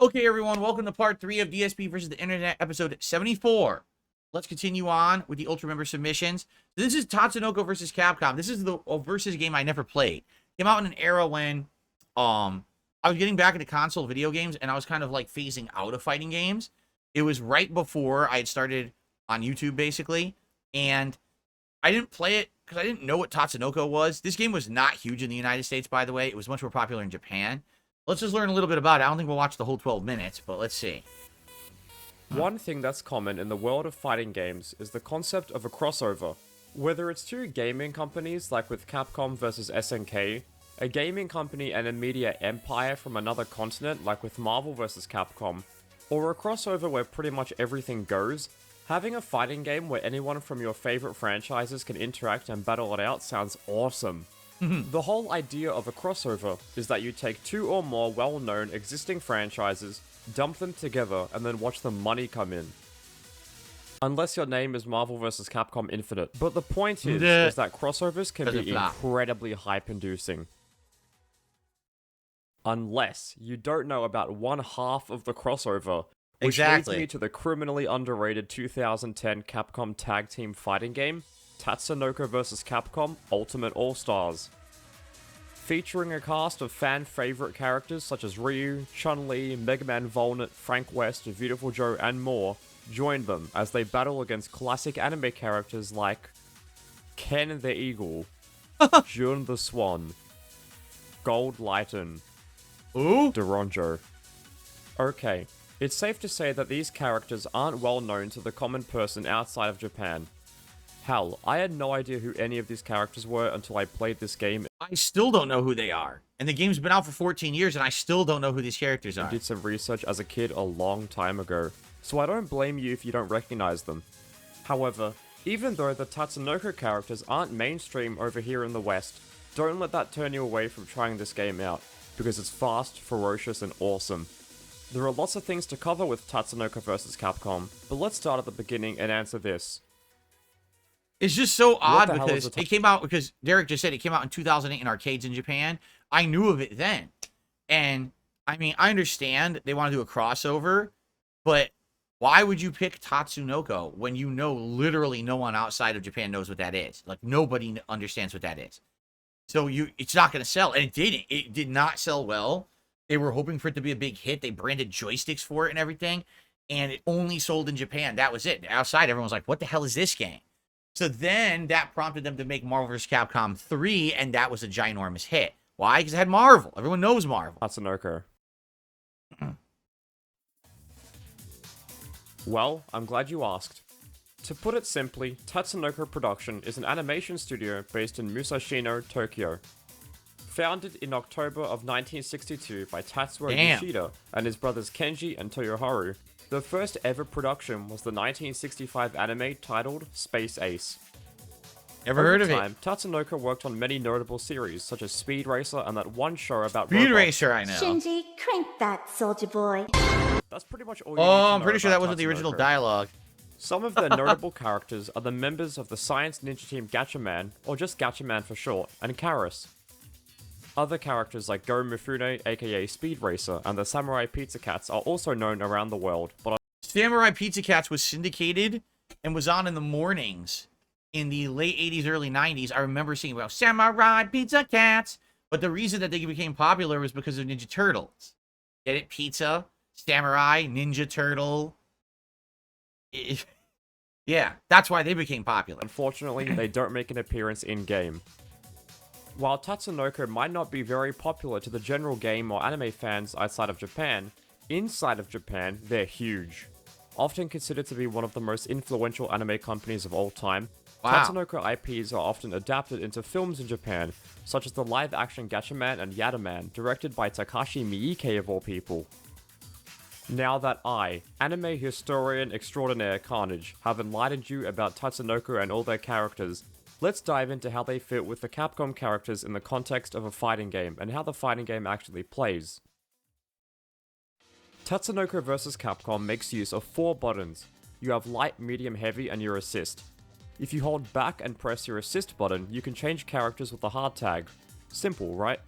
Okay, everyone, welcome to part 3 of DSP versus the Internet, episode 74. Let's continue on with the Ultra Member submissions. This is Tatsunoko versus Capcom. This is the versus game I never played. Came out in an era when I was getting back into console video games, and I was kind of like phasing out of fighting games. It was right before I had started on YouTube, basically, and I didn't play it because I didn't know what Tatsunoko was. This game was not huge in the United States, by the way. It was much more popular in Japan. Let's just learn a little bit about it. I don't think we'll watch the whole 12 minutes, but let's see. One thing that's common in the world of fighting games is the concept of a crossover. Whether it's two gaming companies like with Capcom versus SNK, a gaming company and a media empire from another continent like with Marvel versus Capcom, or a crossover where pretty much everything goes, having a fighting game where anyone from your favorite franchises can interact and battle it out sounds awesome. The whole idea of a crossover is that you take two or more well-known existing franchises, dump them together, and then watch the money come in. Unless your name is Marvel vs. Capcom Infinite. But the point is that crossovers can be incredibly hype-inducing. Unless you don't know about one half of the crossover, which leads me to the criminally underrated 2010 Capcom tag team fighting game, Tatsunoko vs. Capcom Ultimate All-Stars. Featuring a cast of fan-favorite characters such as Ryu, Chun-Li, Mega Man Volnut, Frank West, Beautiful Joe, and more, join them as they battle against classic anime characters like Ken the Eagle, Jun the Swan, Gold Lighten, Doronjo. Okay, it's safe to say that these characters aren't well known to the common person outside of Japan. Hell, I had no idea who any of these characters were until I played this game. I still don't know who they are. And the game's been out for 14 years, and I still don't know who these characters are. I did some research as a kid a long time ago, so I don't blame you if you don't recognize them. However, even though the Tatsunoko characters aren't mainstream over here in the West, don't let that turn you away from trying this game out, because it's fast, ferocious, and awesome. There are lots of things to cover with Tatsunoko vs. Capcom, but let's start at the beginning and answer this. It's just so odd because it came out, because Derek just said it came out in 2008 in arcades in Japan. I knew of it then. And, I mean, I understand they want to do a crossover, but why would you pick Tatsunoko when you know literally no one outside of Japan knows what that is? Like, nobody understands what that is. So it's not going to sell. And it didn't. It did not sell well. They were hoping for it to be a big hit. They branded joysticks for it and everything. And it only sold in Japan. That was it. Outside, everyone was like, what the hell is this game? So then that prompted them to make Marvel vs. Capcom 3, and that was a ginormous hit. Why? Because it had Marvel. Everyone knows Marvel. Tatsunoko. Well, I'm glad you asked. To put it simply, Tatsunoko Production is an animation studio based in Musashino, Tokyo. Founded in October of 1962 by Tatsuo Yoshida and his brothers Kenji and Toyoharu, the first ever production was the 1965 anime titled Space Ace. Never heard of it. Tatsunoko worked on many notable series, such as Speed Racer and that one show about Speed Racer, I know. Shinji, crank that, soldier boy. That's pretty much all you need to know. I'm pretty sure that wasn't the original dialogue. Some of their notable characters are the members of the Science Ninja Team Gatchaman, or just Gatchaman for short, and Karis. Other characters like Go Mifune, aka Speed Racer, and the Samurai Pizza Cats are also known around the world, but Samurai Pizza Cats was syndicated and was on in the mornings in the late 80s, early 90s. I remember seeing about Samurai Pizza Cats, but the reason that they became popular was because of Ninja Turtles. Get it? Pizza, Samurai, Ninja Turtle. Yeah, that's why they became popular. Unfortunately, they don't make an appearance in-game. While Tatsunoko might not be very popular to the general game or anime fans outside of Japan, inside of Japan, they're huge. Often considered to be one of the most influential anime companies of all time, Tatsunoko IPs are often adapted into films in Japan, such as the live-action Gatchaman and Yatterman, directed by Takashi Miike of all people. Now that I, anime historian extraordinaire Carnage, have enlightened you about Tatsunoko and all their characters, let's dive into how they fit with the Capcom characters in the context of a fighting game, and how the fighting game actually plays. Tatsunoko vs. Capcom makes use of 4 buttons. You have light, medium, heavy, and your assist. If you hold back and press your assist button, you can change characters with the hard tag. Simple, right?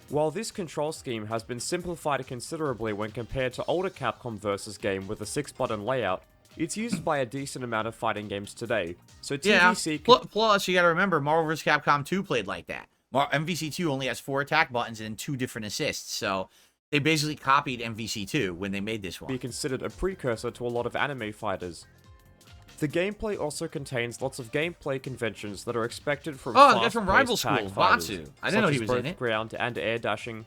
While this control scheme has been simplified considerably when compared to older Capcom vs. game with a 6-button layout, it's used by a decent amount of fighting games today, so TVC Plus, you gotta remember, Marvel vs. Capcom 2 played like that. MVC 2 only has 4 attack buttons and 2 different assists, so they basically copied MVC 2 when they made this one. Be considered a precursor to a lot of anime fighters. The gameplay also contains lots of gameplay conventions that are expected from the guy from Rival fast-paced School, tag fighters, Vatsu. I didn't know he was both in it. ground and air dashing.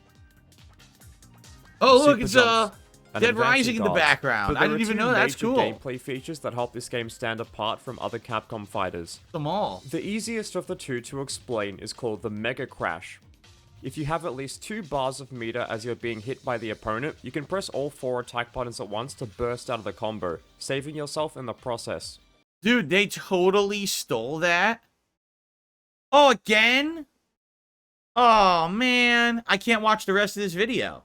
Oh, look, super it's jumps, and Dead advancing Rising in the guards. background. But I there didn't are even two know that's major cool. gameplay features that help this game stand apart from other Capcom fighters. Them all. The easiest of the two to explain is called the Mega Crash. If you have at least 2 bars of meter as you're being hit by the opponent, you can press all 4 attack buttons at once to burst out of the combo, saving yourself in the process. Dude, they totally stole that. Oh, again? Oh, man. I can't watch the rest of this video.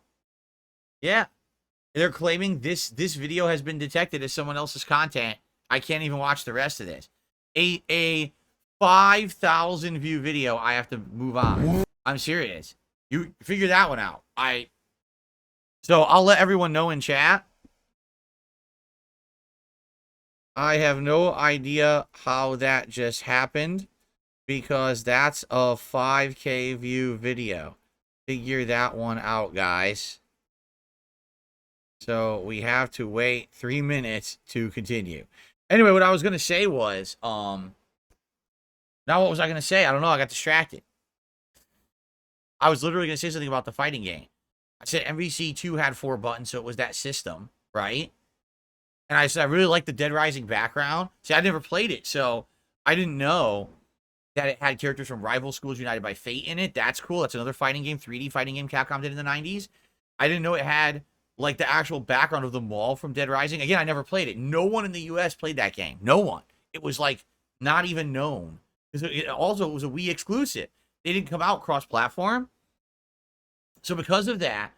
Yeah. They're claiming this video has been detected as someone else's content. I can't even watch the rest of this. A 5,000 view video, I have to move on. I'm serious. You figure that one out. So I'll let everyone know in chat. I have no idea how that just happened because that's a 5K view video. Figure that one out, guys. So we have to wait 3 minutes to continue. Anyway, what I was going to say was, now what was I going to say? I don't know. I got distracted. I was literally going to say something about the fighting game. I said MVC 2 had 4 buttons, so it was that system, right? And I said, I really like the Dead Rising background. See, I never played it, so I didn't know that it had characters from Rival Schools United by Fate in it. That's cool. That's another fighting game, 3D fighting game Capcom did in the 90s. I didn't know it had, like, the actual background of the mall from Dead Rising. Again, I never played it. No one in the U.S. played that game. No one. It was, like, not even known. It also was a Wii exclusive. They didn't come out cross-platform. So because of that,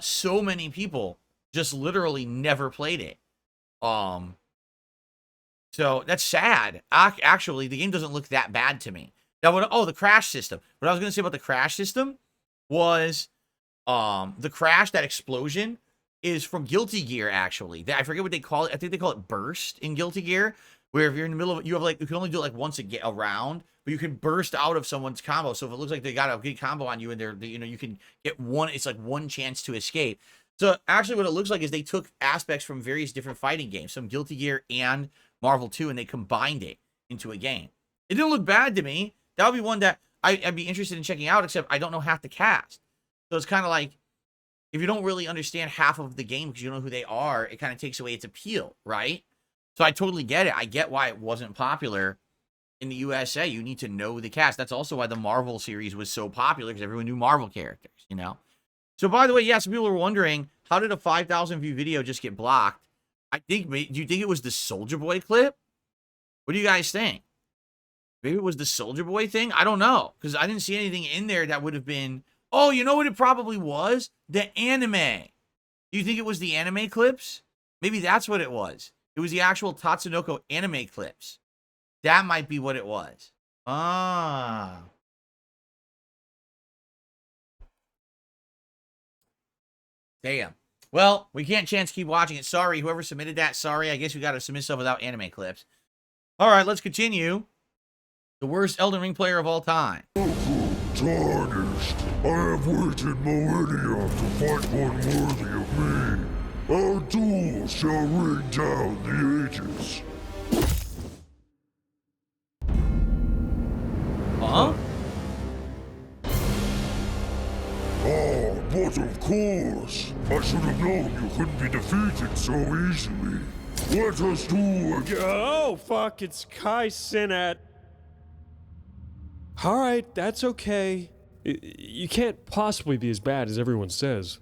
so many people just literally never played it. So that's sad. Actually, the game doesn't look that bad to me. Now, the crash system. What I was going to say about the crash system was, the crash, that explosion, is from Guilty Gear, actually. I forget what they call it. I think they call it burst in Guilty Gear, where if you're in the middle of it, you can only do it like once a round, but you can burst out of someone's combo. So if it looks like they got a good combo on you and you can get one, it's like one chance to escape. So actually what it looks like is they took aspects from various different fighting games, some Guilty Gear and Marvel 2, and they combined it into a game. It didn't look bad to me. That would be one that I'd be interested in checking out, except I don't know half the cast. So it's kind of like, if you don't really understand half of the game because you don't know who they are, it kind of takes away its appeal, right? So I totally get it. I get why it wasn't popular in the USA. You need to know the cast. That's also why the Marvel series was so popular, because everyone knew Marvel characters, you know? So by the way, yeah, some people are wondering, how did a 5,000 view video just get blocked? Do you think it was the Soulja Boy clip? What do you guys think? Maybe it was the Soulja Boy thing? I don't know, because I didn't see anything in there that would have been... Oh, you know what it probably was? The anime. Do you think it was the anime clips? Maybe that's what it was. It was the actual Tatsunoko anime clips. That might be what it was. Ah. Damn. Well, we can't chance keep watching it. Sorry, whoever submitted that. Sorry, I guess we got to submit stuff without anime clips. All right, let's continue. The worst Elden Ring player of all time. Tarnished. I have waited millennia to find one worthy of me. Our duel shall ring down the ages. Huh? Ah, but of course. I should have known you couldn't be defeated so easily. Let us duel again. Oh, fuck, it's Kai Cenat. Alright, that's okay. You can't possibly be as bad as everyone says.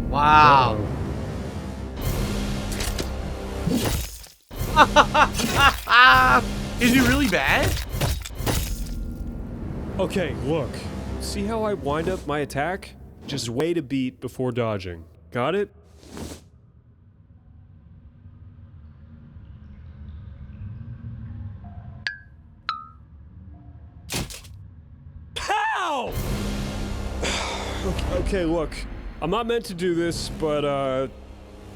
Wow. Is he really bad? Okay, look. See how I wind up my attack? Just wait a beat before dodging. Got it? Okay, look. I'm not meant to do this, but,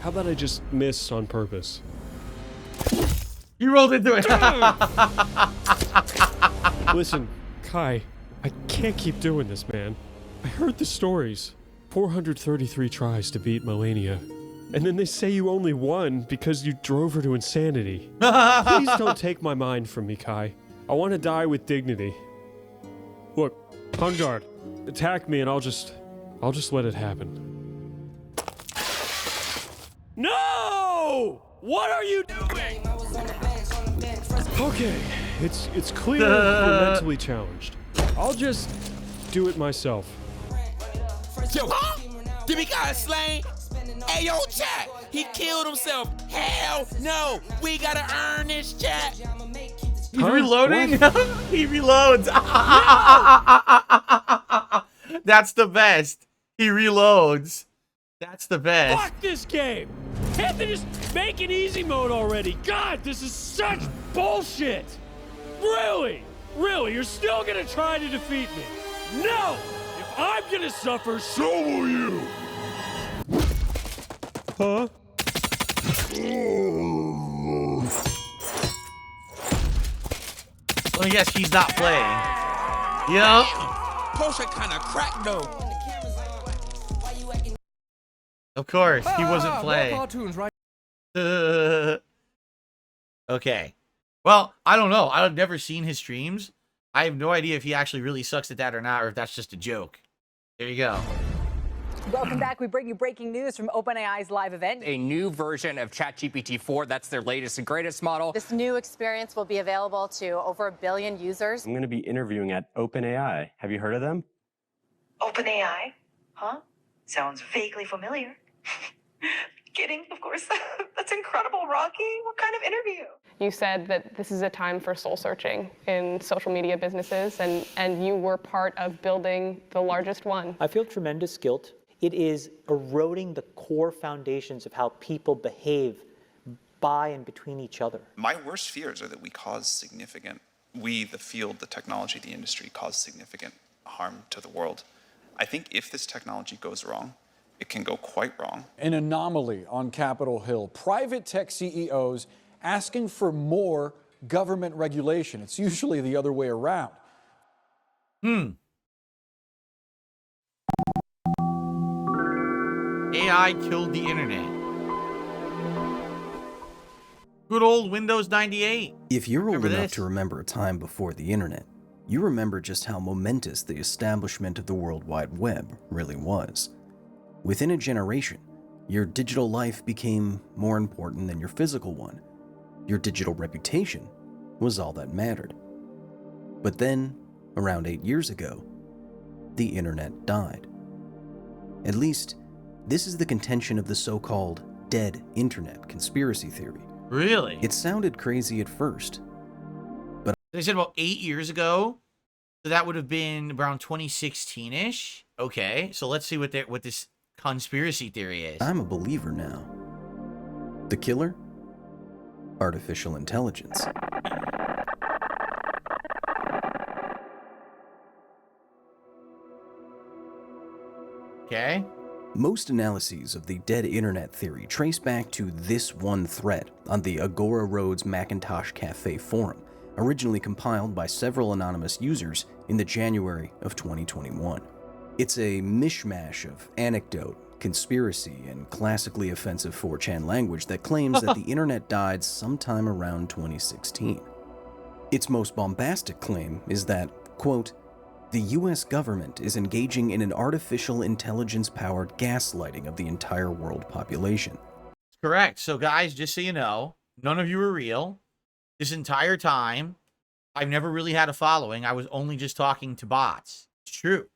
how about I just miss on purpose? You rolled into it. Listen, Kai, I can't keep doing this, man. I heard the stories. 433 tries to beat Melania. And then they say you only won because you drove her to insanity. Please don't take my mind from me, Kai. I want to die with dignity. Look, on guard. Attack me and I'll just let it happen. No! What are you doing? Okay, it's clear you're mentally challenged. I'll just do it myself. Yo, did we got slain? Hey, yo, chat, he killed himself. Hell no, we gotta earn this, chat. He's reloading? He reloads. That's the best. He reloads. That's the best. Fuck this game! Can't they just make an easy mode already? God, this is such bullshit! Really? Really? You're still gonna try to defeat me? No! If I'm gonna suffer, So will you! Huh? Let me guess, he's not playing. Yup. Potion kinda cracked though. Of course, he wasn't playing. Okay. Well, I don't know. I've never seen his streams. I have no idea if he actually really sucks at that or not, or if that's just a joke. There you go. Welcome back. We bring you breaking news from OpenAI's live event. A new version of ChatGPT 4. That's their latest and greatest model. This new experience will be available to over 1 billion users. I'm going to be interviewing at OpenAI. Have you heard of them? OpenAI? Huh? Sounds vaguely familiar. Kidding, of course. That's incredible, Rocky. What kind of interview? You said that this is a time for soul searching in social media businesses, and you were part of building the largest one. I feel tremendous guilt. It is eroding the core foundations of how people behave by and between each other. My worst fears are that we, the field, the technology, the industry, cause significant harm to the world. I think if this technology goes wrong, it can go quite wrong. An anomaly on Capitol Hill. Private tech CEOs asking for more government regulation. It's usually the other way around. AI killed the internet. Good old Windows 98. If you're old enough to remember a time before the internet, you remember just how momentous the establishment of the World Wide Web really was. Within a generation, your digital life became more important than your physical one. Your digital reputation was all that mattered. But then, around 8 years ago, the internet died. At least, this is the contention of the so-called dead internet conspiracy theory. Really? It sounded crazy at first, but they said about 8 years ago, so that would have been around 2016-ish. Okay, so let's see what this conspiracy theory is. I'm a believer now. The killer? Artificial intelligence. Okay. Most analyses of the dead internet theory trace back to this one thread on the Agora Roads Macintosh Cafe forum, originally compiled by several anonymous users in the January of 2021. It's a mishmash of anecdote, conspiracy, and classically offensive 4chan language that claims that the internet died sometime around 2016. Its most bombastic claim is that, quote, the US government is engaging in an artificial intelligence-powered gaslighting of the entire world population. Correct. So guys, just so you know, none of you are real. This entire time, I've never really had a following. I was only just talking to bots. It's true.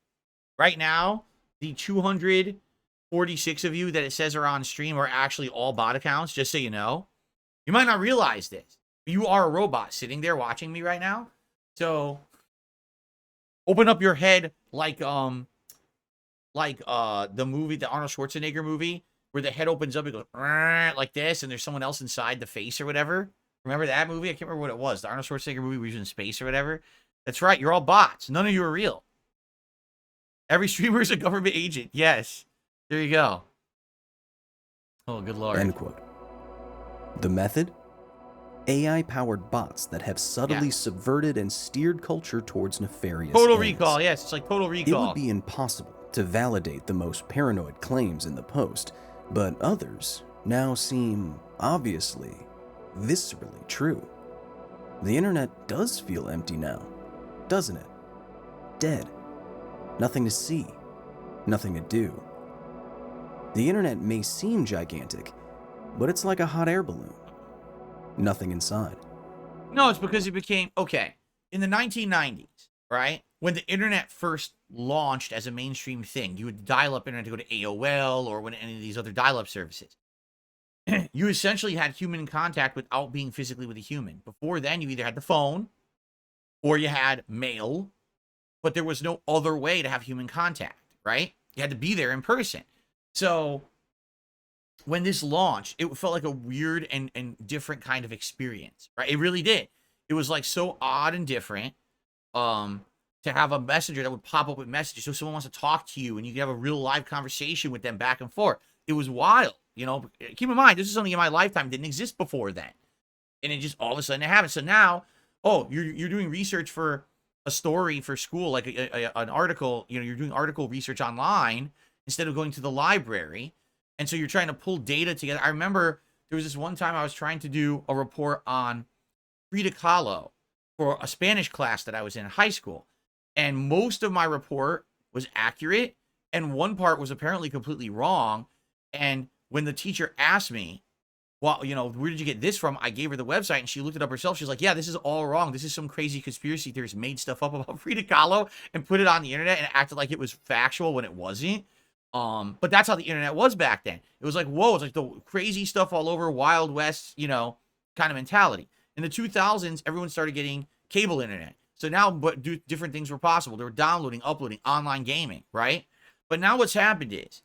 Right now, the 246 of you that it says are on stream are actually all bot accounts, just so you know. You might not realize this. You are a robot sitting there watching me right now. So open up your head like the movie, the Arnold Schwarzenegger movie, where the head opens up and goes like this, and there's someone else inside the face or whatever. Remember that movie? I can't remember what it was. The Arnold Schwarzenegger movie where he was in space or whatever. That's right. You're all bots. None of you are real. Every streamer is a government agent. Yes. There you go. Oh, good lord. End quote. The method? AI-powered bots that have subtly subverted and steered culture towards nefarious Total ends. Recall. Yes, it's like Total Recall. It would be impossible to validate the most paranoid claims in the post, but others now seem obviously, viscerally true. The internet does feel empty now, doesn't it? Dead. Nothing to see. Nothing to do. The internet may seem gigantic, but it's like a hot air balloon. Nothing inside. No, it's because it became, okay, in the 1990s, right? When the internet first launched as a mainstream thing, you would dial up internet to go to AOL or any of these other dial-up services. You essentially had human contact without being physically with a human. Before then, you either had the phone or you had mail, but there was no other way to have human contact, right? You had to be there in person. So when this launched, it felt like a weird and different kind of experience, right? It really did. It was like so odd and different to have a messenger that would pop up with messages. So someone wants to talk to you and you can have a real live conversation with them back and forth. It was wild, you know. Keep in mind, this is something in my lifetime didn't exist before then. And it just all of a sudden it happened. So now, oh, you're doing research for a story for school, like an article, you know, you're doing article research online instead of going to the library. And so you're trying to pull data together. I remember there was this one time I was trying to do a report on Frida Kahlo for a Spanish class that I was in high school. And most of my report was accurate. And one part was apparently completely wrong. And when the teacher asked me, well, you know, where did you get this from? I gave her the website and she looked it up herself. She's like, yeah, this is all wrong. This is some crazy conspiracy theorist made stuff up about Frida Kahlo and put it on the internet and acted like it was factual when it wasn't. But that's how the internet was back then. It was like, whoa, it's like the crazy stuff all over, Wild West, you know, kind of mentality. In the 2000s, everyone started getting cable internet. So now different things were possible. They were downloading, uploading, online gaming, right? But now what's happened is,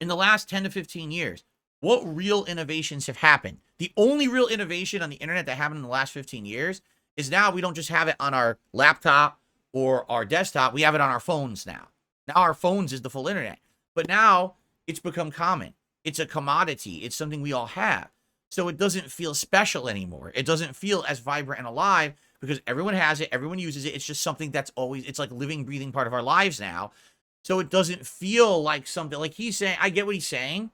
in the last 10 to 15 years, what real innovations have happened? The only real innovation on the internet that happened in the last 15 years is now we don't just have it on our laptop or our desktop. We have it on our phones now. Now our phones is the full internet. But now it's become common. It's a commodity. It's something we all have. So it doesn't feel special anymore. It doesn't feel as vibrant and alive because everyone has it. Everyone uses it. It's just something that's always, it's like living, breathing part of our lives now. So it doesn't feel like something, like he's saying, I get what he's saying.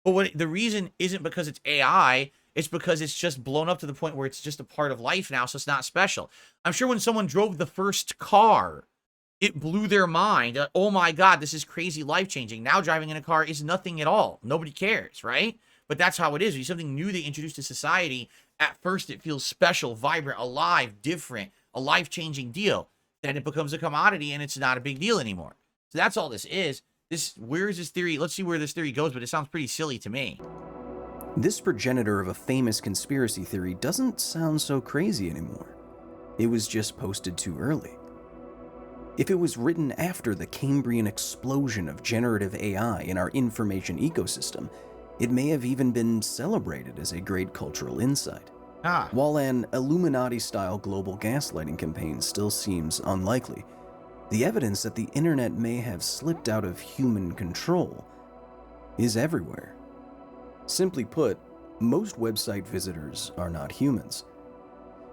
But the reason isn't because it's AI. It's because it's just blown up to the point where it's just a part of life now. So it's not special. I'm sure when someone drove the first car, it blew their mind. Oh my God, this is crazy, life-changing. Now driving in a car is nothing at all. Nobody cares, right? But that's how it is. When you something new they introduce to society, at first it feels special, vibrant, alive, different, a life-changing deal. Then it becomes a commodity and it's not a big deal anymore. So that's all this is. Where is this theory? Let's see where this theory goes, but it sounds pretty silly to me. This progenitor of a famous conspiracy theory doesn't sound so crazy anymore. It was just posted too early. If it was written after the Cambrian explosion of generative AI in our information ecosystem, it may have even been celebrated as a great cultural insight. While an Illuminati-style global gaslighting campaign still seems unlikely, the evidence that the internet may have slipped out of human control is everywhere. Simply put, most website visitors are not humans.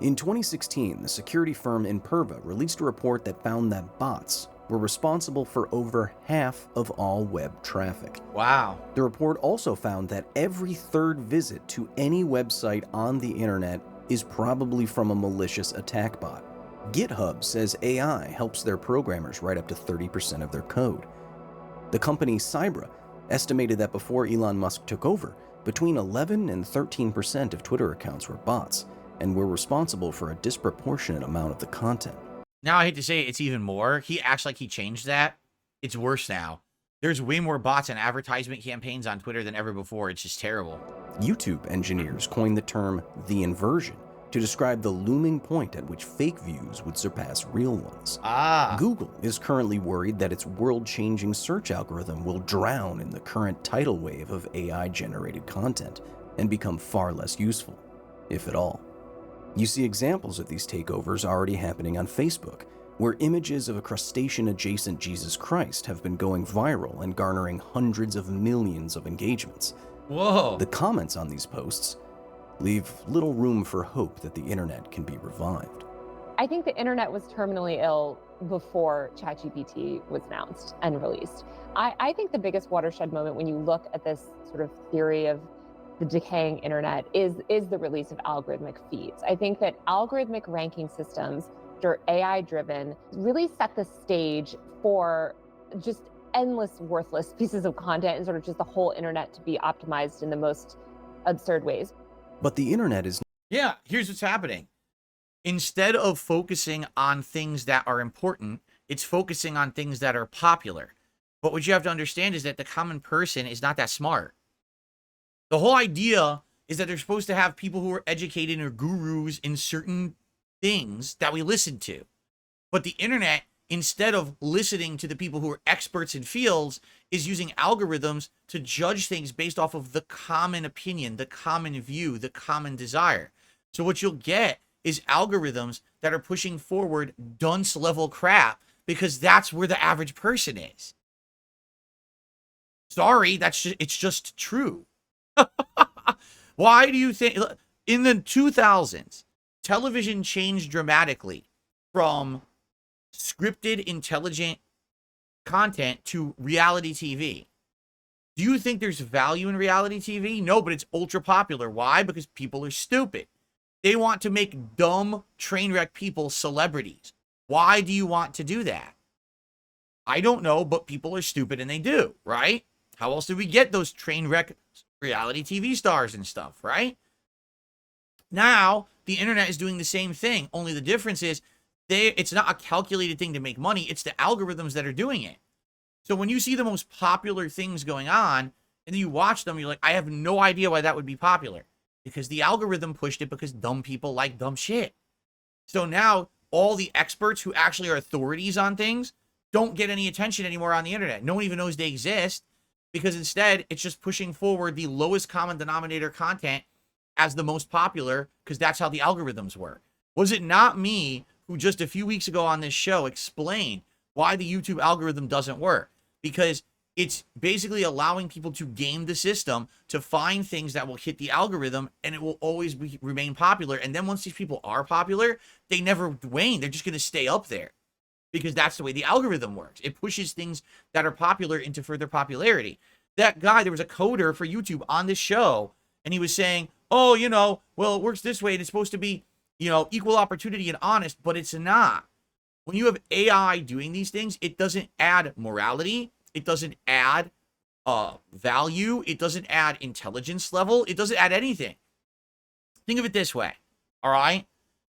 In 2016, the security firm Imperva released a report that found that bots were responsible for over half of all web traffic. Wow. The report also found that every third visit to any website on the internet is probably from a malicious attack bot. GitHub says AI helps their programmers write up to 30% of their code. The company Cybra estimated that before Elon Musk took over, between 11 and 13% of Twitter accounts were bots, and were responsible for a disproportionate amount of the content. Now I hate to say it's even more. He acts like he changed that. It's worse now. There's way more bots and advertisement campaigns on Twitter than ever before. It's just terrible. YouTube engineers coined the term the inversion to describe the looming point at which fake views would surpass real ones. Google is currently worried that its world-changing search algorithm will drown in the current tidal wave of AI-generated content and become far less useful, if at all. You see examples of these takeovers already happening on Facebook, where images of a crustacean-adjacent Jesus Christ have been going viral and garnering hundreds of millions of engagements. Whoa. The comments on these posts leave little room for hope that the internet can be revived. I think the internet was terminally ill before ChatGPT was announced and released. I think the biggest watershed moment when you look at this sort of theory of the decaying internet is the release of algorithmic feeds. I think that algorithmic ranking systems that are AI-driven really set the stage for just endless worthless pieces of content and sort of just the whole internet to be optimized in the most absurd ways. But the internet is... Yeah, here's what's happening. Instead of focusing on things that are important, it's focusing on things that are popular. But what you have to understand is that the common person is not that smart. The whole idea is that they're supposed to have people who are educated or gurus in certain things that we listen to. But the internet, instead of listening to the people who are experts in fields, is using algorithms to judge things based off of the common opinion, the common view, the common desire. So what you'll get is algorithms that are pushing forward dunce level crap because that's where the average person is. Sorry, it's just true. Why do you think in the 2000s, television changed dramatically from scripted, intelligent content to reality TV? Do you think there's value in reality TV? No, but it's ultra popular. Why? Because people are stupid. They want to make dumb train wreck people celebrities. Why do you want to do that? I don't know, but people are stupid and they do, right? How else do we get those train wreck reality TV stars and stuff, right? Now, the internet is doing the same thing. Only the difference is it's not a calculated thing to make money. It's the algorithms that are doing it. So when you see the most popular things going on and you watch them, you're like, I have no idea why that would be popular. Because the algorithm pushed it because dumb people like dumb shit. So now all the experts who actually are authorities on things don't get any attention anymore on the internet. No one even knows they exist because instead it's just pushing forward the lowest common denominator content as the most popular because that's how the algorithms work. Was it not me who just a few weeks ago on this show explained why the YouTube algorithm doesn't work? Because it's basically allowing people to game the system to find things that will hit the algorithm and it will always remain popular. And then once these people are popular, they never wane. They're just going to stay up there because that's the way the algorithm works. It pushes things that are popular into further popularity. That guy, there was a coder for YouTube on this show and he was saying, oh, you know, well, it works this way and it's supposed to be, you know, equal opportunity and honest, but it's not. When you have AI doing these things, it doesn't add morality. It doesn't add value. It doesn't add intelligence level. It doesn't add anything. Think of it this way, all right?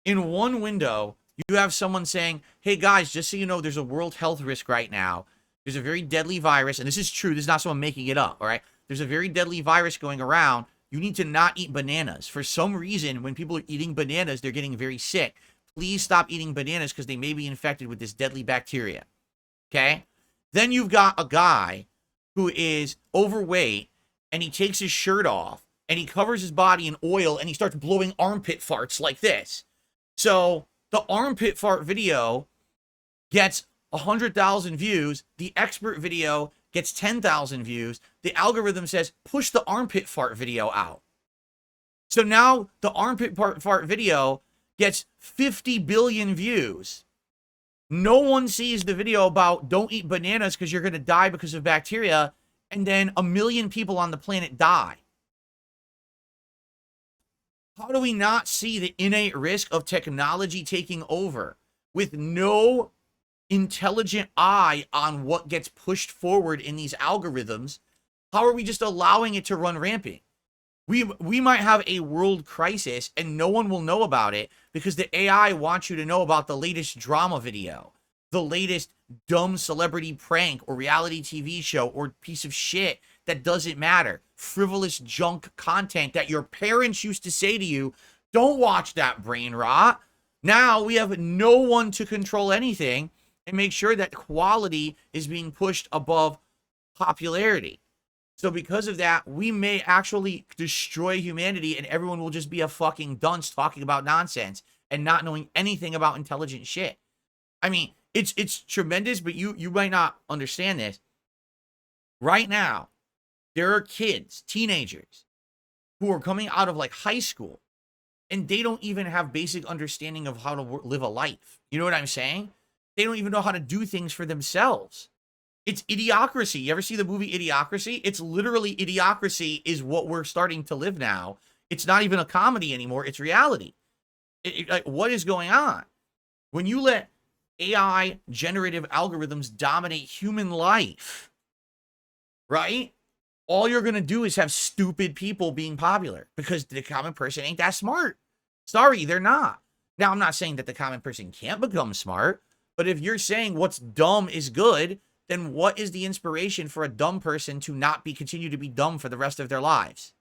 In one window, you have someone saying, hey, guys, just so you know, there's a world health risk right now. There's a very deadly virus, and this is true. This is not someone making it up, all right? There's a very deadly virus going around. You need to not eat bananas. For some reason, when people are eating bananas, they're getting very sick. Please stop eating bananas because they may be infected with this deadly bacteria, okay? Then you've got a guy who is overweight and he takes his shirt off and he covers his body in oil and he starts blowing armpit farts like this. So the armpit fart video gets 100,000 views. The expert video gets 10,000 views. The algorithm says, push the armpit fart video out. So now the armpit fart video gets 50 billion views. No one sees the video about don't eat bananas because you're going to die because of bacteria, and then 1 million people on the planet die. How do we not see the innate risk of technology taking over with no intelligent eye on what gets pushed forward in these algorithms? How are we just allowing it to run rampant? We might have a world crisis and no one will know about it because the AI wants you to know about the latest drama video, the latest dumb celebrity prank or reality TV show or piece of shit that doesn't matter. Frivolous junk content that your parents used to say to you, don't watch that brain rot. Now we have no one to control anything and make sure that quality is being pushed above popularity. So because of that, we may actually destroy humanity and everyone will just be a fucking dunce talking about nonsense and not knowing anything about intelligent shit. I mean, it's tremendous, but you might not understand this. Right now, there are kids, teenagers, who are coming out of like high school, and they don't even have basic understanding of how to live a life. You know what I'm saying? They don't even know how to do things for themselves. It's idiocracy. You ever see the movie Idiocracy? It's literally idiocracy is what we're starting to live now. It's not even a comedy anymore. It's reality. Like, what is going on? When you let AI generative algorithms dominate human life, right? All you're going to do is have stupid people being popular because the common person ain't that smart. Sorry, they're not. Now, I'm not saying that the common person can't become smart, but if you're saying what's dumb is good, then what is the inspiration for a dumb person to not continue to be dumb for the rest of their lives?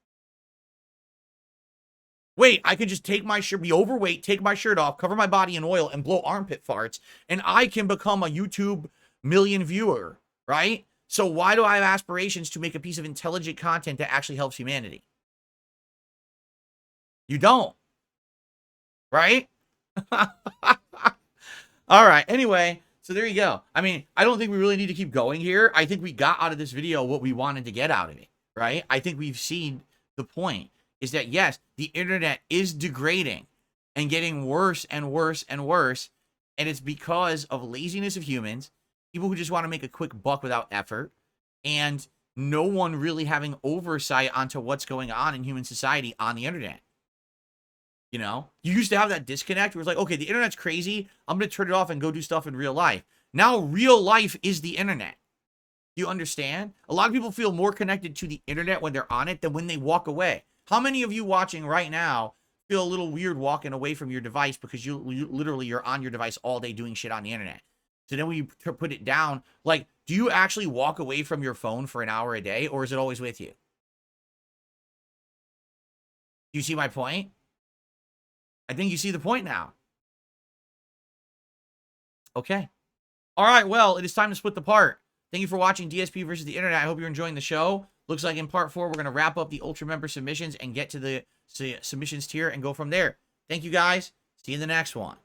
Wait, I could just take my shirt, be overweight, take my shirt off, cover my body in oil, and blow armpit farts, and I can become a YouTube million viewer, right? So why do I have aspirations to make a piece of intelligent content that actually helps humanity? You don't. Right? All right. Anyway, so there you go. I mean, I don't think we really need to keep going here. I think we got out of this video what we wanted to get out of it, right? I think we've seen the point is that, yes, the internet is degrading and getting worse and worse and worse. And it's because of laziness of humans, people who just want to make a quick buck without effort, and no one really having oversight onto what's going on in human society on the internet. You know, you used to have that disconnect where it's like, okay, the internet's crazy. I'm going to turn it off and go do stuff in real life. Now, real life is the internet. You understand? A lot of people feel more connected to the internet when they're on it than when they walk away. How many of you watching right now feel a little weird walking away from your device because you literally you're on your device all day doing shit on the internet? So then when you put it down, like, do you actually walk away from your phone for an hour a day, or is it always with you? Do you see my point? I think you see the point now. Okay. All right, well, it is time to split the part. Thank you for watching DSP versus the Internet. I hope you're enjoying the show. Looks like in part 4, we're going to wrap up the Ultra member submissions and get to the submissions tier and go from there. Thank you, guys. See you in the next one.